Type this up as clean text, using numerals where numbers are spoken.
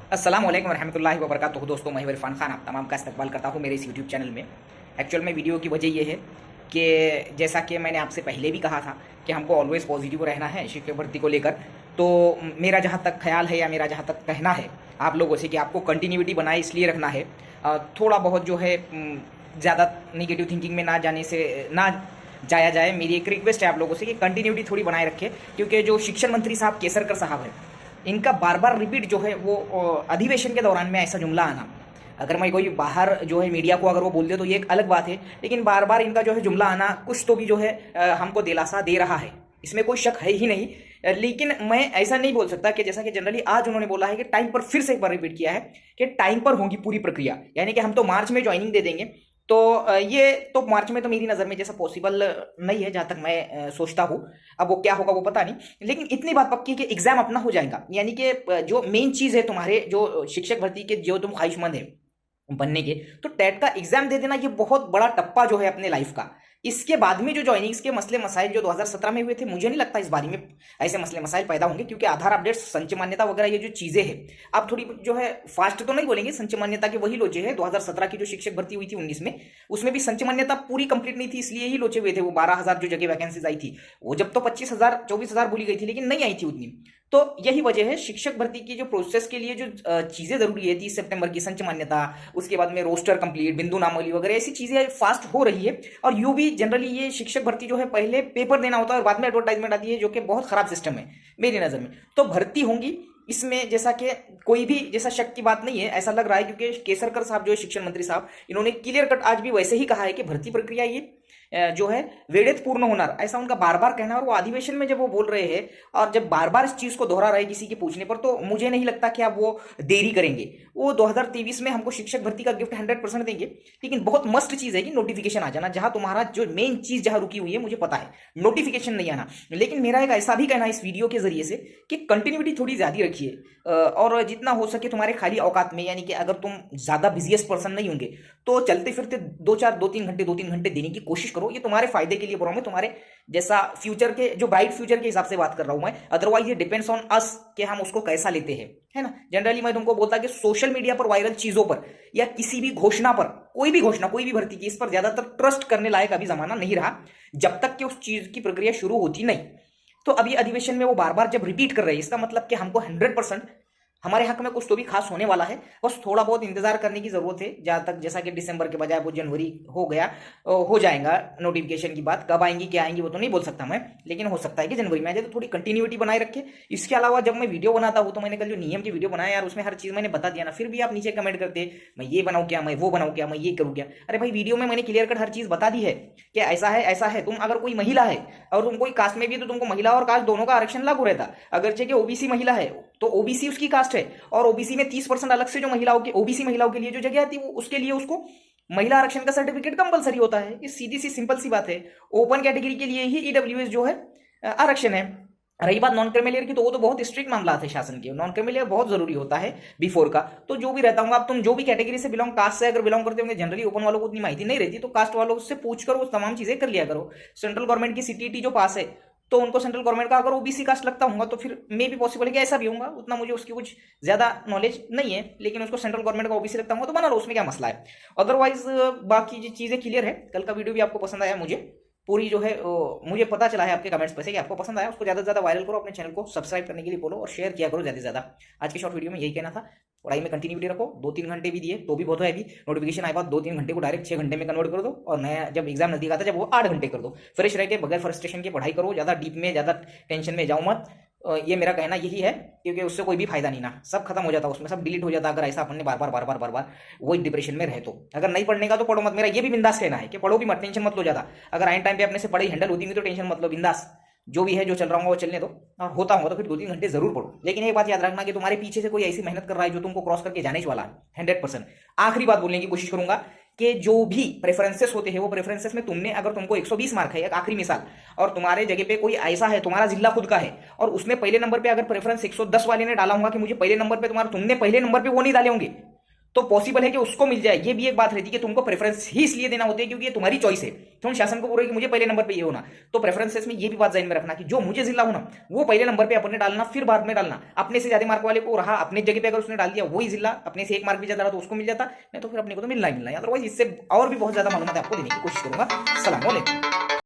अस्सलाम वालेकुम रहमतुल्लाहि व बरकातुहू। दोस्तों, मैं इरफान खान आप तमाम का इस्तकबाल करता हूँ मेरे इस यूट्यूब चैनल में। एक्चुअल में वीडियो की वजह ये है कि जैसा कि मैंने आपसे पहले भी कहा था कि हमको ऑलवेज़ पॉजिटिव रहना है शिक्षक भर्ती को लेकर। तो मेरा जहाँ तक ख्याल है या मेरा जहाँ तक कहना है आप लोगों से कि आपको कंटिन्यूटी बनाए इसलिए रखना है, थोड़ा बहुत जो है ज़्यादा नेगेटिव थिंकिंग में ना जाने से ना जाया जाए। मेरी एक रिक्वेस्ट है आप लोगों से कि कंटिन्यूटी थोड़ी बनाए रखें, क्योंकि जो शिक्षण मंत्री साहब केसरकर साहब हैं, इनका बार बार रिपीट जो है वो अधिवेशन के दौरान में ऐसा जुमला आना, अगर मैं कोई बाहर जो है मीडिया को अगर वो बोल दे तो ये एक अलग बात है, लेकिन बार बार इनका जो है जुमला आना कुछ तो भी जो है हमको दिलासा दे रहा है, इसमें कोई शक है ही नहीं। लेकिन मैं ऐसा नहीं बोल सकता कि जैसा कि जनरली आज उन्होंने बोला है कि टाइम पर, फिर से एक बार रिपीट किया है कि टाइम पर होगी पूरी प्रक्रिया, यानी कि हम तो मार्च में ज्वाइनिंग दे देंगे। तो ये तो मार्च में तो मेरी नज़र में जैसा पॉसिबल नहीं है, जहाँ तक मैं सोचता हूँ। अब वो क्या होगा वो पता नहीं, लेकिन इतनी बात पक्की है कि एग्जाम अपना हो जाएगा। यानी कि जो मेन चीज़ है तुम्हारे जो शिक्षक भर्ती के जो तुम ख्वाहिशमंद है बनने के, तो टेट का एग्जाम दे देना ये बहुत बड़ा टप्पा जो है अपने लाइफ का। इसके बाद में जो ज्वाइनिंग्स के मसले मसाइल जो 2017 में हुए थे, मुझे नहीं लगता इस बारे में ऐसे मसले मसाइल पैदा होंगे, क्योंकि आधार अपडेट्स, संचय मान्यता वगैरह ये जो चीजें हैं, आप थोड़ी जो है फास्ट तो नहीं बोलेंगे, संचय मान्यता के वही लोचे है 2017 की जो शिक्षक भर्ती हुई थी 19 में, उसमें भी संचय मान्यता पूरी कंप्लीट नहीं थी, इसलिए ही लोचे हुए थे। वो 12,000 जो जगह वैकेंसीज आई थी, वो जब तो 25,000 24,000 बोली गई थी, लेकिन नहीं आई थी उतनी। तो यही वजह है शिक्षक भर्ती की जो प्रोसेस के लिए जो चीजें जरूरी है, 30 सितंबर की संचय मान्यता, उसके बाद में रोस्टर कंप्लीट, बिंदु नामावली वगैरह ऐसी चीजें फास्ट हो रही है। और यू भी जनरली ये शिक्षक भर्ती जो है पहले पेपर देना होता है और बाद में एडवर्टाइजमेंट आती है, जो कि बहुत खराब सिस्टम है मेरी नजर में। तो भर्ती होंगी इसमें जैसा कि कोई भी जैसा शक की बात नहीं है, ऐसा लग रहा है, क्योंकि केसरकर साहब जो है शिक्षण मंत्री साहब, इन्होंने क्लियर कट आज भी वैसे ही कहा है कि भर्ती प्रक्रिया ये जो है वेड़ित पूर्ण होना, ऐसा उनका बार बार कहना है। और वो अधिवेशन में जब वो बोल रहे हैं और जब बार बार इस चीज को दोहरा रहे किसी के पूछने पर, तो मुझे नहीं लगता कि अब वो देरी करेंगे। वो 2023 में हमको शिक्षक भर्ती का गिफ्ट 100% देंगे, लेकिन बहुत मस्ट चीज है कि नोटिफिकेशन आ जाना, जहां तुम्हारा जो मेन चीज जहां रुकी हुई है मुझे पता है, नोटिफिकेशन नहीं आना। लेकिन मेरा एक ऐसा भी कहना है इस वीडियो के जरिए से कि कंटिन्यूटी थोड़ी ज्यादा रखिए, और जितना हो सके तुम्हारे खाली औकात में, यानी कि अगर तुम ज्यादा बिजिएस्ट पर्सन नहीं होंगे तो चलते फिरते 2-3 घंटे देने की कोशिश करो। ये तुम्हारे फायदे के लिए बोल रहा हूं मैं, तुम्हारे जैसा फ्यूचर के, जो ब्राइट फ्यूचर के हिसाब से बात कर रहा हूं मैं। अदरवाइज ये डिपेंड्स ऑन अस कि हम उसको कैसा लेते हैं, है ना। जनरली मैं तुमको बोलता कि सोशल मीडिया पर वायरल चीजों पर या किसी भी घोषणा पर, कोई भी घोषणा, कोई भी भर्ती की, इस पर ज्यादातर ट्रस्ट करने लायक अभी जमाना नहीं रहा, जब तक कि उस चीज की प्रक्रिया शुरू होती नहीं। तो अभी अधिवेशन में वो बार बार जब रिपीट कर रहे हैं, इसका मतलब कि हमको 100% हमारे हक में कुछ तो भी खास होने वाला है। बस थोड़ा बहुत इंतजार करने की जरूरत है, जहां तक जैसा कि दिसंबर के बजाय वो जनवरी हो गया, हो जाएगा। नोटिफिकेशन की बात कब आएंगी क्या आएंगी वो तो नहीं बोल सकता मैं, लेकिन हो सकता है कि जनवरी में आ जाए, तो थोड़ी कंटिन्यूटी बनाए रखे। इसके अलावा जब मैं वीडियो बनाता हूँ तो मैंने कल जो नियम की वीडियो बनाया यार, उसमें हर चीज मैंने बता दिया ना, फिर भी आप नीचे कमेंट करते मैं ये बनाऊँ क्या, मैं वो बनाऊँ क्या, मैं ये करूँ क्या। अरे भाई, वीडियो में मैंने क्लियर कट हर चीज बता दी है कि ऐसा है ऐसा है। तुम अगर कोई महिला है और तुम कोई कास्ट में भी, तो तुमको महिला और कास्ट दोनों का आरक्षण लागू रहता। अगर चाहिए ओबीसी महिला है तो ओबीसी उसकी कास्ट है, और ओबीसी में 30% अलग से जो महिलाओं के, ओबीसी महिलाओं के लिए जो जगह आती है, वो उसके लिए उसको महिला आरक्षण का सर्टिफिकेट कंपलसरी होता है। ये सीधी सी सिंपल सी बात है। ओपन कैटेगरी के लिए ही ईडब्ल्यूएस जो है आरक्षण है। रही बात नॉन क्रिमिलियर की, तो वो तो बहुत स्ट्रिक्ट मामला है शासन के, नॉन क्रिमिलियर बहुत जरूरी होता है बिफोर का। तो जो भी रहता हूँ, अब तुम जो भी कैटेगरी से बिलोंग, कास्ट से अगर बिलोंग करते होंगे, जनरली ओपन वालों को उतनी माहिती नहीं रहती, तो कास्ट वालों से पूछ कर वो तमाम चीजें कर लिया करो। सेंट्रल गवर्नमेंट की सीटीटी जो पास है, तो उनको सेंट्रल गवर्नमेंट का अगर ओबीसी कास्ट लगता होगा, तो फिर मे भी पॉसिबल है कि ऐसा भी होगा। उतना मुझे उसकी कुछ ज्यादा नॉलेज नहीं है, लेकिन उसको सेंट्रल गवर्नमेंट का ओबीसी लगता होगा तो बना लो, उसमें क्या मसला है। अदरवाइज बाकी जो चीजें क्लियर है। कल का वीडियो भी आपको पसंद आया, मुझे पूरी जो है मुझे पता चला है आपके कमेंट्स पे से कि आपको पसंद आया। उसको ज्यादा से ज्यादा वायरल करो, अपने चैनल को सब्सक्राइब करने के लिए बोलो और शेयर किया करो ज्यादा से ज्यादा। आज की शॉर्ट वीडियो में यही कहना था। पढ़ाई में कंटिन्यूटी रखो, 2-3 घंटे भी दिए तो भी बहुत है। अभी नोटिफिकेशन आए बाद 2-3 घंटे को डायरेक्ट 6 घंटे में कन्वर्ट कर दो, और नया जब एग्जाम नजदीक आता है जब वो 8 घंटे कर दो। फ्रेश रह के बगैर फ्रस्ट्रेशन के पढ़ाई करो, ज्यादा डीप में, ज्यादा टेंशन में जाओ मत। ये मेरा कहना यही है, क्योंकि उससे कोई भी फायदा नहीं ना, सब खत्म हो जाता, उसमें सब डिलीट हो जाता, अगर ऐसा अपन ने बार बार वही डिप्रेशन में रहे तो। अगर नहीं पढ़ने का तो पढ़ो मत, मेरा ये भी बिंदास कहना है कि पढ़ो भी मत, टेंशन मत लो ज्यादा। अगर आइन टाइम पे अपने से पढ़ाई हैंडल होती हुई तो टेंशन मत लो, बिंदास जो भी है, जो चल रहा होगा वो चलने दो। और होता होगा तो फिर 2-3 घंटे जरूर पढ़ो। लेकिन एक बात याद रखना कि तुम्हारे पीछे से कोई ऐसी मेहनत कर रहा है जो तुमको क्रॉस करके जाने वाला है 100%। आखिरी बात बोलने की कोशिश करूंगा कि जो भी प्रेफरेंसेस होते हैं, वो प्रेफरेंसेस में तुमने, अगर तुमको 120 मार्क है, एक आखिरी मिसाल, और तुम्हारे जगह पे कोई ऐसा है, तुम्हारा जिला खुद का है, और उसमें पहले नंबर पे अगर प्रेफरेंस 110 वाले ने डाला होगा कि मुझे पहले नंबर पे, तुमने पहले नंबर पे वो नहीं डाले होंगे, तो पॉसिबल है कि उसको मिल जाए। ये भी एक बात रहती है कि तुमको प्रेफरेंस ही इसलिए देना होता है क्योंकि ये तुम्हारी चॉइस है। तो हम शासन को बोल रहे हैं कि मुझे पहले नंबर पे ये होना, तो प्रेफरेंसेस में ये भी बात ध्यान में रखना कि जो मुझे जिला होना वो पहले नंबर पे अपने डालना, फिर बाद में डालना। अपने से ज्यादा मार्क वाले को रहा अपने जगह पे अगर उसने डाल दिया वही जिला, अपने से 1 मार्क भी ज्यादा रहा तो उसको मिल जाता, नहीं तो फिर अपने को तो मिलना ही मिलना है। अदरवाइज इससे और भी बहुत ज्यादा मालूमात आपको देने की कोशिश करूंगा। सलाम वालेकुम।